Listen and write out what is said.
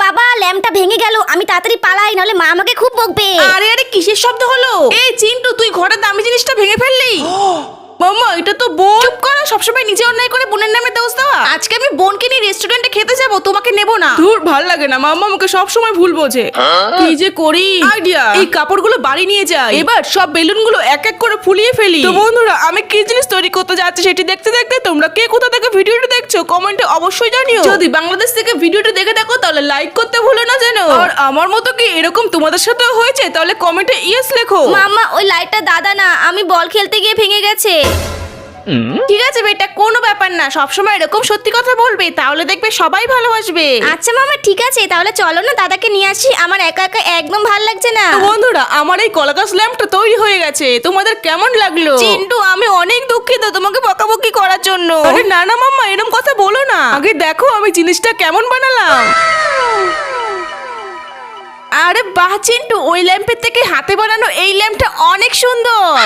বাবা ল্যাম্পটা ভেঙে গেল, আমি তাড়াতাড়ি পালাই নাহলে মা আমাকে খুব বকবে। আরে আরে কিসের শব্দ হলো? এই চিন্টু, তুই ঘরের দামি জিনিসটা ভেঙে ফেললি। মাম্মা এটা তো বোন। চুপ করো, সবসময় নিজে অন্যায় করে বোনের নামে দোষ দেওয়া। আজকে আমি বোনকে নিয়ে রেস্টুরেন্টে খেতে যাব, তোমাকে নেব না। দূর, ভাল লাগে না, মাম্মা আমাকে সবসময় ভুল বোঝে। কি যে করি। আইডিয়া, এই কাপড়গুলো বাড়ি নিয়ে যাই, এবার সব বেলুনগুলো এক এক করে ফুলিয়ে ফেলি। তো বন্ধুরা, আমি কি জিনিস তৈরি করতে যাচ্ছি সেটি দেখতে দেখতে তোমরা কে কোথা থেকে ভিডিওটা দেখছো কমেন্টে অবশ্যই জানিও। যদি বাংলাদেশ থেকে ভিডিওটা দেখে থাকো তাহলে লাইক করতে ভুলো না যেন। আর আমার মতো কি এরকম তোমাদের সাথেও হয়েছে তাহলে কমেন্টে ইয়েস লেখো। মাম্মা ওই লাইটটা দাদা না, আমি বল খেলতে গিয়ে ভেঙে গেছে। ঠিক আছে বেটা, কোনো ব্যাপার না, সবসময় এরকম সত্যি কথা বলবে, তাহলে দেখবে সবাই ভালোবাসবে। আচ্ছা মামা ঠিক আছে, তাহলে চলো না দাদাকে নিয়ে আসি, আমার একা একা একদম ভাল লাগছে না। তো বন্ধুরা, আমার এই কলাগাছ ল্যাম্পটা তৈরি হয়ে গেছে, তোমাদের কেমন লাগলো? চিন্টু, আমি অনেক দুঃখিত তোমাকে বকাবকি করার জন্য। আরে না না মাম্মা, এরকম কথা বলো না, আগে দেখো আমি জিনিসটা কেমন বানালাম। আরে বাহ চিন্টু, ওই ল্যাম্পের থেকে হাতে বানানো এই ল্যাম্পটা অনেক সুন্দর।